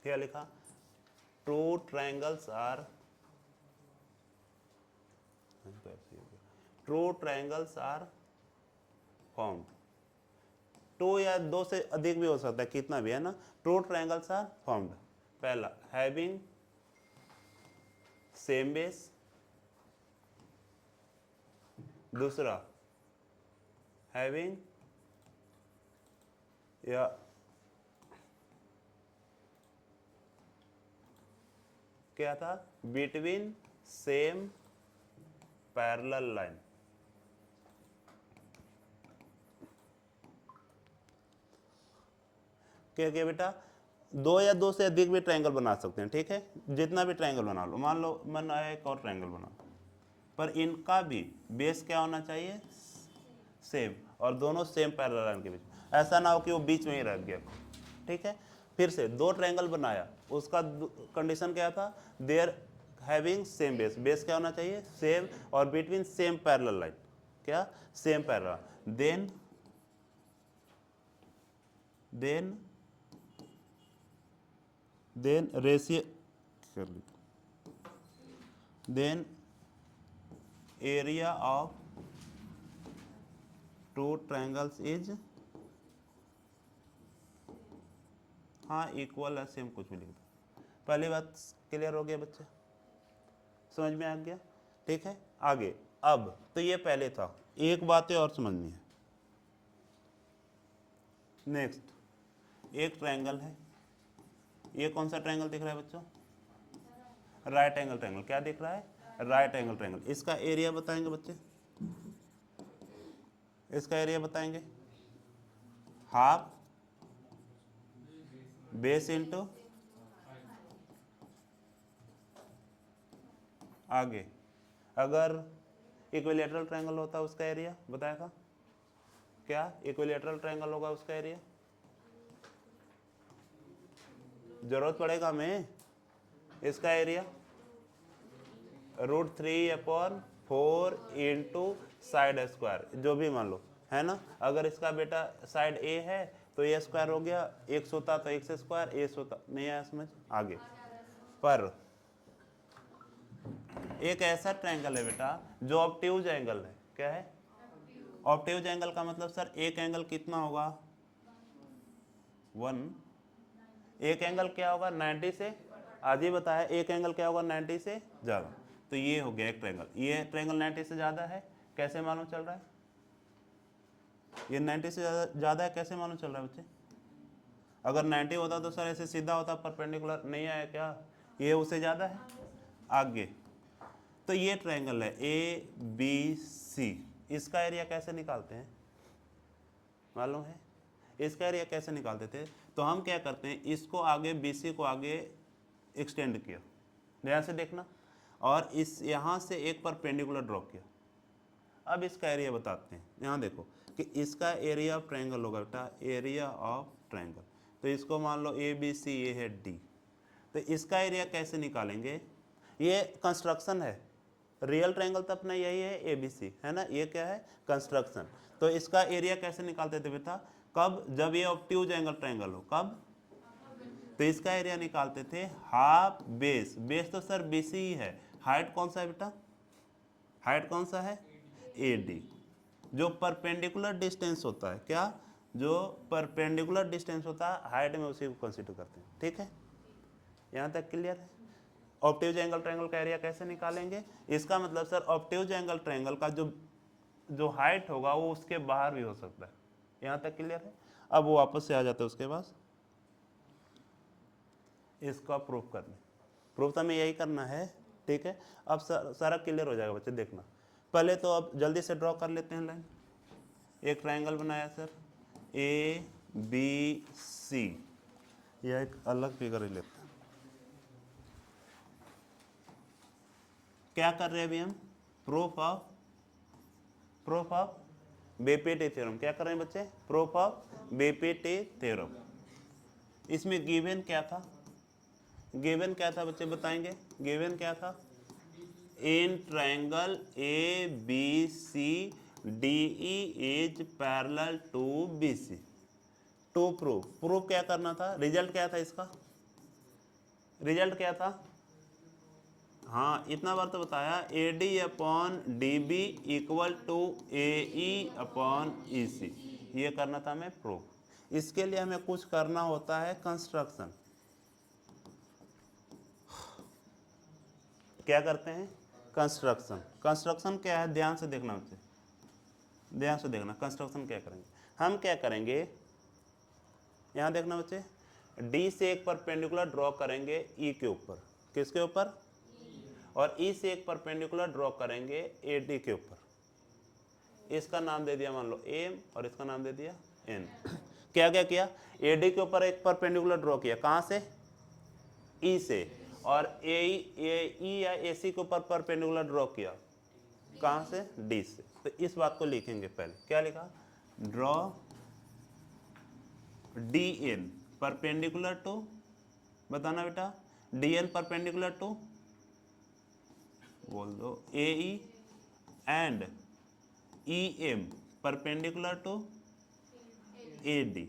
क्या लिखा, two triangles are, two triangles are formed, two या दो से अधिक भी हो सकता है, कितना भी है ना, टू ट्रायंगल्स आर फॉर्म्ड। पहला हैविंग सेम बेस, दूसरा हैविंग या क्या था, बिटवीन सेम पैरेलल लाइन। क्या क्या बेटा, दो या दो से अधिक भी ट्रायंगल बना सकते हैं, ठीक है, जितना भी ट्रायंगल बना लो, मान लो मन आया एक और ट्रायंगल बना, पर इनका भी बेस क्या होना चाहिए, सेम। और दोनों सेम पैरेलल लाइन के बीच, ऐसा ना हो कि वो बीच में ही रह गया, ठीक है। फिर से दो ट्रायंगल बनाया, उसका कंडीशन क्या था, their having same base, base क्या होना चाहिए, सेम, और बिटवीन सेम पैरेलल लाइन, क्या, सेम पैरेलल, देन रेशियो कर ली, then area of two triangles is, हाँ इक्वल है, सेम कुछ भी लिख दो। पहली बात क्लियर हो गया बच्चे, समझ में आ गया, ठीक है। आगे अब तो ये पहले था, एक बातें और समझनी है। नेक्स्ट एक ट्रायंगल है, ये कौन सा ट्रायंगल दिख रहा है बच्चों, राइट एंगल ट्रायंगल, क्या दिख रहा है, राइट एंगल ट्रायंगल। इसका एरिया बताएंगे बच्चे, इसका एरिया बताएंगे, हाफ बेस इंटू आगे, अगर इक्विलैटरल ट्रायंगल होता है उसका एरिया बताया था, क्या इक्विलैटरल ट्रायंगल होगा उसका एरिया, जरूरत पड़ेगा हमें, इसका एरिया √3/4 इंटू साइड स्क्वायर, जो भी मान लो, है ना। अगर इसका बेटा साइड ए है तो ए स्क्वायर हो गया, एक सोता तो एक्स स्क्वायर, ए सोता, नहीं आया समझ, आगे। पर एक ऐसा ट्रायंगल है बेटा जो ऑब्ट्यूज एंगल है, क्या है, ऑब्ट्यूज एंगल का मतलब सर एक एंगल कितना होगा, 1, एक एंगल क्या होगा 90 से, आज ही बताया, एक एंगल क्या होगा 90 से ज़्यादा। तो ये हो गया एक ट्रायंगल, ये ट्रायंगल 90 से ज़्यादा है, कैसे मालूम चल रहा है, ये 90 से ज़्यादा है, कैसे मालूम चल रहा है बच्चे, अगर 90 होता तो सर ऐसे सीधा होता, परपेंडिकुलर, नहीं आया क्या, ये उससे ज़्यादा है। आगे तो ये ट्रायंगल है ABC, इसका एरिया कैसे निकालते हैं मालूम है, इसका एरिया कैसे निकालते थे, तो हम क्या करते हैं, इसको आगे BC को आगे एक्सटेंड किया, ध्यान से देखना, और इस यहाँ से एक परपेंडिकुलर ड्रॉ किया। अब इसका एरिया बताते हैं, यहाँ देखो कि इसका एरिया ऑफ ट्रायंगल होगा बेटा, एरिया ऑफ ट्रायंगल, तो इसको मान लो ABC, ये है D, तो इसका एरिया कैसे निकालेंगे, ये कंस्ट्रक्शन है, रियल ट्रायंगल तो अपना यही है ABC, है ना, ये क्या है कंस्ट्रक्शन। तो इसका एरिया कैसे निकालते थे बेटा, कब, जब ये ऑब्ट्यूज एंगल ट्रायंगल हो, कब, तो इसका एरिया निकालते थे हाफ बेस, बेस तो सर BC ही है, हाइट कौन सा है बेटा, हाइट कौन सा है AD, जो परपेंडिकुलर डिस्टेंस होता है, क्या, जो परपेंडिकुलर डिस्टेंस होता है हाइट में उसी को कंसीडर करते हैं, ठीक है, यहाँ तक क्लियर है। ऑब्ट्यूज एंगल ट्रायंगल का एरिया कैसे निकालेंगे, इसका मतलब सर ऑब्ट्यूज एंगल ट्रायंगल का जो हाइट होगा वो उसके बाहर भी हो सकता है, यहाँ तक क्लियर है। अब वो वापस से आ जाता है उसके पास, इसका प्रूफ करने, प्रूफ तो हमें यही करना है, ठीक है। अब सारा क्लियर हो जाएगा बच्चे, देखना पहले तो अब जल्दी से ड्रॉ कर लेते हैं लाइन। एक ट्रायंगल बनाया सर ABC, यह एक अलग फिगर ही लेते हैं, क्या कर रहे हैं अभी हम, प्रूफ ऑफ बीपीटी थ्योरम, क्या कर रहे हैं बच्चे, प्रूफ ऑफ बीपीटी थ्योरम। इसमें गिवन क्या था, गिवन क्या था बच्चे बताएंगे, गिवन क्या था, in triangle ABC DE is parallel to BC, to prove क्या करना था, रिजल्ट क्या था इसका, रिजल्ट क्या था, हाँ इतना बार तो बताया, AD/DB इक्वल टू AE/EC, ये करना था हमें प्रूफ। इसके लिए हमें कुछ करना होता है कंस्ट्रक्शन, क्या करते हैं कंस्ट्रक्शन, कंस्ट्रक्शन क्या है ध्यान से देखना बच्चे, ध्यान से देखना, कंस्ट्रक्शन क्या करेंगे, हम क्या करेंगे, यहाँ देखना बच्चे, D से एक परपेंडिकुलर ड्रॉ करेंगे E के ऊपर, किसके ऊपर, और E से एक परपेंडिकुलर ड्रॉ करेंगे AD के ऊपर, इसका नाम दे दिया मान लो M और इसका नाम दे दिया N। क्या क्या किया, AD के ऊपर एक परपेंडिकुलर ड्रॉ किया, कहाँ से, E से, और AE या AC के ऊपर परपेंडिकुलर ड्रॉ किया, कहाँ से, D से। तो इस बात को लिखेंगे पहले, क्या लिखा, draw D N perpendicular to, बताना बेटा, डी एन परपेंडिकुलर टू, बोल दो A E, and E M perpendicular to A D.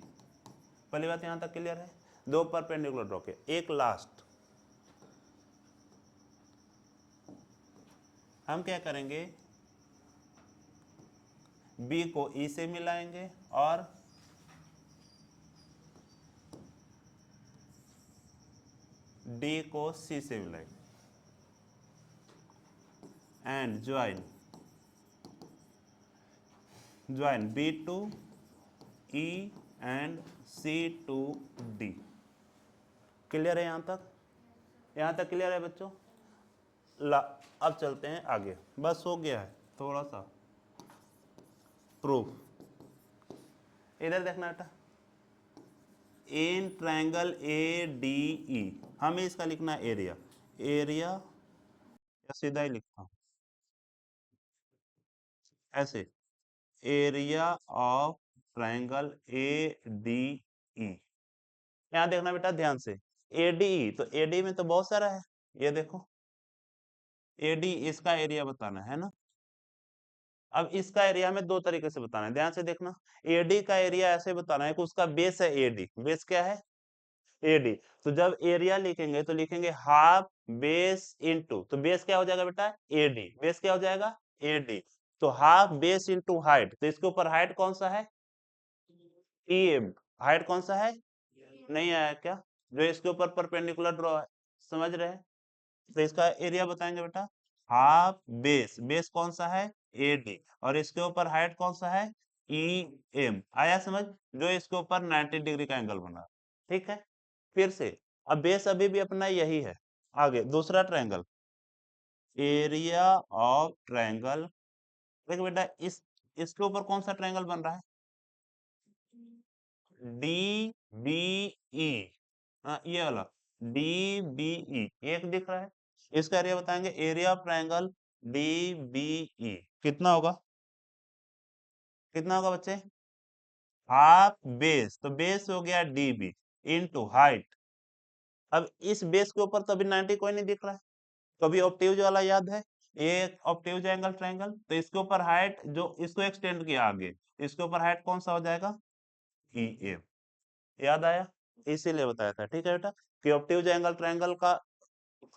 पहली बात यहां तक क्लियर है? दो परपेंडिकुलर ड्रॉ के, एक लास्ट हम क्या करेंगे, बी को ई से मिलाएंगे और डी को सी से मिलाएंगे, and join B to E and C to D. Clear है यहां तक? यहां तक क्लियर है बच्चों? ला, अब चलते हैं आगे, बस हो गया है, थोड़ा सा प्रूफ। इधर देखना बेटा, इन ट्रायंगल ए डी ई, हमें इसका लिखना है एरिया, एरिया या सीधा ही लिखता हूं ऐसे, area of triangle A D ई। यहां देखना बेटा ध्यान से, एडीई, तो एडी में तो बहुत सारा है, ये देखो एडी, इसका एरिया बताना है ना। अब इसका एरिया हमें दो तरीके से बताना है, ध्यान से देखना। एडी का एरिया ऐसे बताना है कि उसका बेस है एडी, बेस क्या है? एडी। तो जब एरिया लिखेंगे तो लिखेंगे हाफ बेस इनटू, तो बेस क्या हो जाएगा बेटा? एडी। बेस क्या हो जाएगा? एडी। तो हाफ बेस इनटू हाइट, तो इसके ऊपर हाइट कौन सा है? ईएम। हाइट कौन सा है? नहीं आया क्या? जो इसके ऊपर परपेंडिकुलर ड्रॉ है, समझ रहे हैं? तो इसका एरिया बताएंगे बेटा, हाफ बेस, बेस कौन सा है? एडी, और इसके ऊपर हाइट कौन सा है? E M. आया समझ? जो इसके ऊपर 90 डिग्री का एंगल बना, ठीक है। फिर से, अब बेस अभी भी अपना यही है। आगे दूसरा ट्रायंगल, एरिया ऑफ ट्रायंगल। देखो बेटा, इसके ऊपर कौन सा ट्रायंगल बन रहा है? डी बी ई, ये वाला डी बी ई एक दिख रहा है। इसका एरिया बताएंगे, area of triangle D B E कितना होगा? कितना होगा बच्चे? हाफ बेस, तो बेस हो गया डीबी इनटू हाइट। अब इस बेस के ऊपर तो अभी 90 कोई नहीं दिख रहा है, तो अभी ऑब्ट्यूज वाला याद है, एक ऑब्ट्यूज एंगल ट्रायंगल, तो इसके ऊपर हाइट जो इसको एक्सटेंड किया आगे, इसके ऊपर हाइट कौन सा हो जाएगा? E M. याद आया? इसीलिए बताया था, ठीक है बेटा, कि ऑब्ट्यूज एंगल ट्रायंगल का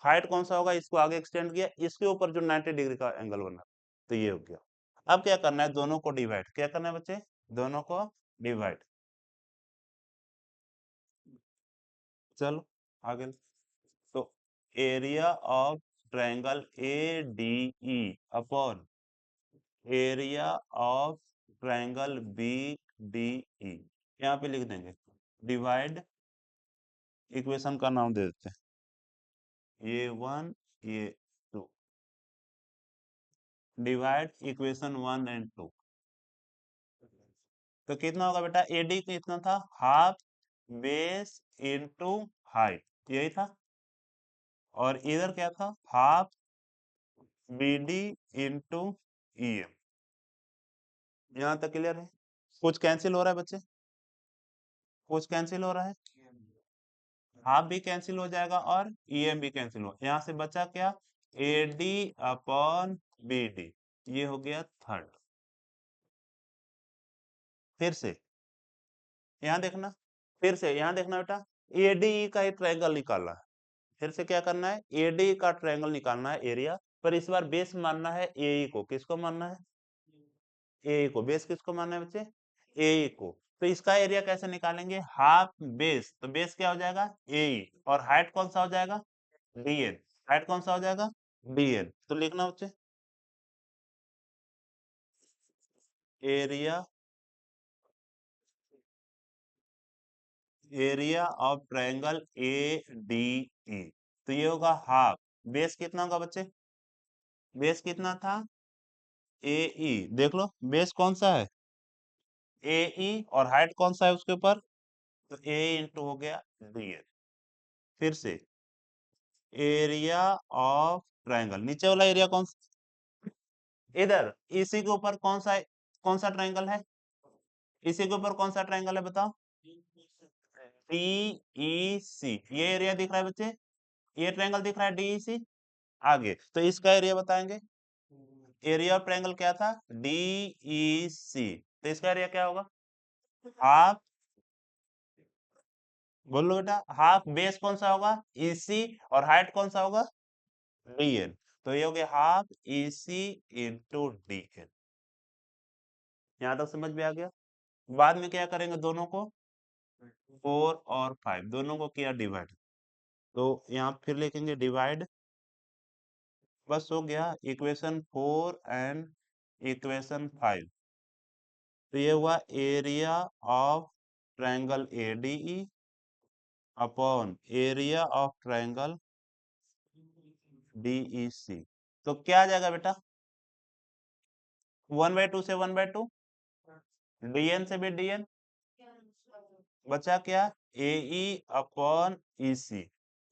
हाइट कौन सा होगा, इसको आगे एक्सटेंड किया, इसके ऊपर जो 90 डिग्री का एंगल बना, तो ये हो गया। अब क्या करना है, दोनों को डिवाइड, क्या करना है बच्चे? दोनों को डिवाइड। चलो आगे, तो area of triangle A D E upon area of triangle B D E, यहाँ पे लिख देंगे, डिवाइड, इक्वेशन का नाम दे देते हैं ये वन ये टू, डिवाइड इक्वेशन 1 एंड 2। तो कितना होगा बेटा? एडी कितना था? हाफ बेस इनटू हाइट, यही था। और इधर क्या था? Half BD into EM. यहां तक क्लियर है? कुछ कैंसिल हो रहा है बच्चे? कुछ कैंसिल हो रहा है? हाफ भी कैंसिल हो जाएगा और ईएम भी कैंसिल हो, यहां से बचा क्या? एडी अपॉन बीडी, ये हो गया थर्ड। फिर से यहां देखना, फिर से यहां देखना बेटा, एडी का ही ट्रायंगल निकालना है। फिर से क्या करना है? एडी का ट्रायंगल निकालना है एरिया, पर इस बार बेस मानना है एई को। किसको मानना है? एई को। बेस किसको मानना है बच्चे? एई को। तो इसका एरिया कैसे निकालेंगे? हाफ बेस, तो बेस क्या हो जाएगा? एई, और हाइट कौन सा हो जाएगा? डीएन। हाइट कौन सा हो जाएगा? डीएन। तो लिखना बच्चे, area, area of triangle A D ई, तो ये होगा हाफ, बेस कितना होगा बच्चे? बेस कितना था? ए ई, देख लो बेस कौन सा है? ए ई, और हाइट कौन सा है उसके ऊपर? तो ए इंटू हो गया डीएन। फिर से, एरिया ऑफ ट्रायंगल, नीचे वाला एरिया कौन सा? इधर इसी के ऊपर कौन सा ट्रायंगल है? इसी के ऊपर कौन सा ट्रायंगल है बताओ? DEC, ये एरिया दिख रहा है बच्चे, ये ट्रायंगल दिख रहा है DEC। आगे तो इसका एरिया बताएंगे, एरिया ऑफ ट्रायंगल क्या था? DEC। तो इसका एरिया क्या होगा? हाफ, बोलो बेटा, हाफ बेस कौन सा होगा? EC, और हाइट कौन सा होगा? DN। तो ये हो गया हाफ EC इंटू DN। यहां तक समझ में आ गया? बाद में क्या करेंगे, दोनों को 4 और 5 दोनों को किया डिवाइड, तो यहाँ फिर लिखेंगे डिवाइड, बस हो गया इक्वेशन 4 एंड इक्वेशन 5। तो ये हुआ area of triangle ADE upon area of triangle DEC। तो क्या आ जाएगा बेटा? 1/2 से 1/2, DN से भी DN, बचा क्या? AE upon EC।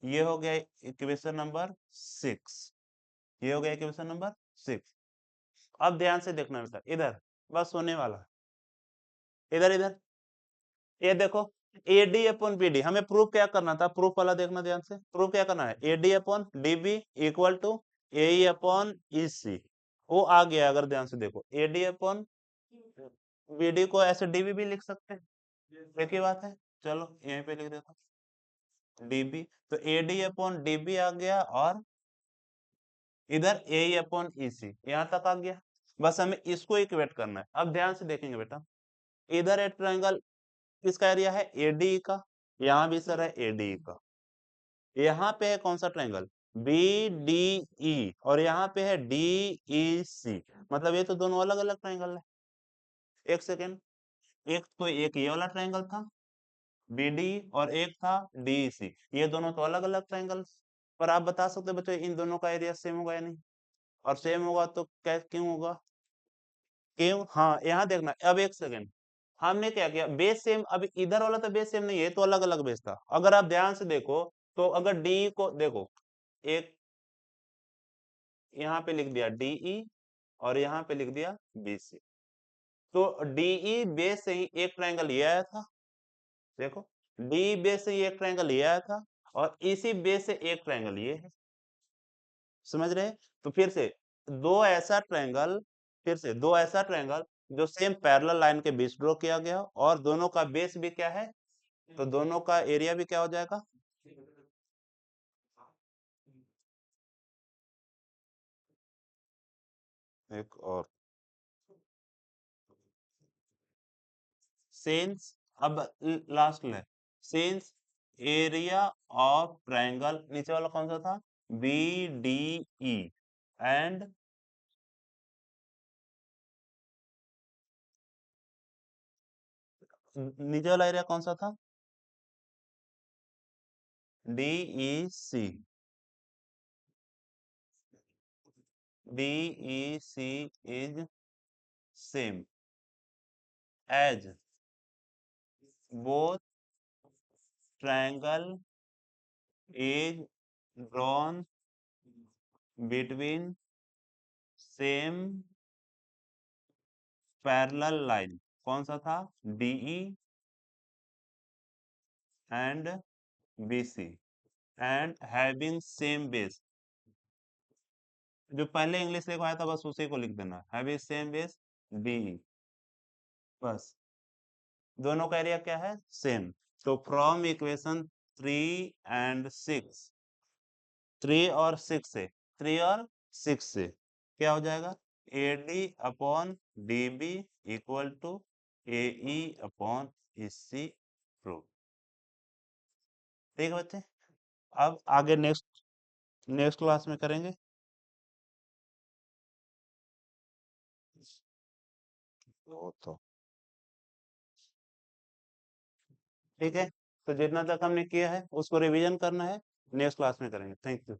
ये हो गया इक्वेशन नंबर 6। ये हो गया इक्वेशन नंबर 6। अब ध्यान से देखना बेटा, इधर बस होने वाला, इधर इधर ये देखो, AD अपॉन BD, हमें प्रूफ क्या करना था? प्रूफ वाला देखना ध्यान से, प्रूफ क्या करना है? AD upon DB equal to AE upon EC। वो आ गया, अगर ध्यान से देखो, AD अपॉन BD को ऐसे DB भी लिख सकते हैं, एक ही बात है। चलो यहीं पे लिख देता हूं DB। तो AD अपॉन DB आ गया, और इधर AE अपॉन EC यहां तक आ गया। बस हमें इसको इक्वेट करना है। अब ध्यान से देखेंगे बेटा, इधर एक ट्रायंगल, किसका एरिया है? ADE का। यहाँ भी सर है ADE का। यहाँ पे है कौन सा ट्रायंगल? BDE, और यहाँ पे है DEC। मतलब ये तो दोनों अलग अलग ट्रायंगल है। एक सेकेंड, एक तो एक ये वाला ट्रायंगल था BD, और एक था DEC। ये दोनों तो अलग अलग ट्रायंगल। पर आप बता सकते हो बच्चों इन दोनों का एरिया सेम होगा या नहीं? और सेम होगा तो क्या, क्यों होगा? क्यों? हाँ यहाँ देखना, अब एक सेकेंड, हमने क्या किया, बेस सेम, अब इधर वाला तो बेस सेम नहीं है, तो अलग अलग बेस था। अगर आप ध्यान से देखो, तो अगर डी को देखो, एक यहाँ पे लिख दिया DE, और यहाँ पे लिख दिया BC, तो DE बेस से ही एक ट्रायंगल ये आया था, देखो, डी बेस से ही एक ट्रायंगल ये आया था, और इसी बेस से एक ट्रायंगल ये है। समझ रहे? तो फिर से दो ऐसा ट्रायंगल, फिर से दो ऐसा ट्रायंगल जो सेम पैरेलल लाइन के बीच ड्रॉ किया गया, और दोनों का बेस भी क्या है, तो दोनों का एरिया भी क्या हो जाएगा? एक और सेंस, अब लास्ट में सेंस एरिया ऑफ ट्रायंगल, नीचे वाला कौन सा था? BDE एंड नीचे वाला एरिया कौन सा था? DEC। DEC is same as both triangle is drawn between same parallel line। कौन सा था? DE and BC and having same base। जो पहले इंग्लिश लिखवाया था बस उसी को लिख देना, हैविंग सेम बेस DE, बस। दोनों का एरिया क्या है? सेम। तो फ्रॉम इक्वेशन 3 और 6, 3 और 6 से क्या हो जाएगा? AD upon DB equal to AE upon EC proof. ठीक है बच्चे, अब आगे नेक्स्ट नेक्स्ट क्लास में करेंगे। तो ठीक है, तो जितना तक हमने किया है उसको रिवीजन करना है, नेक्स्ट क्लास में करेंगे। Thank you.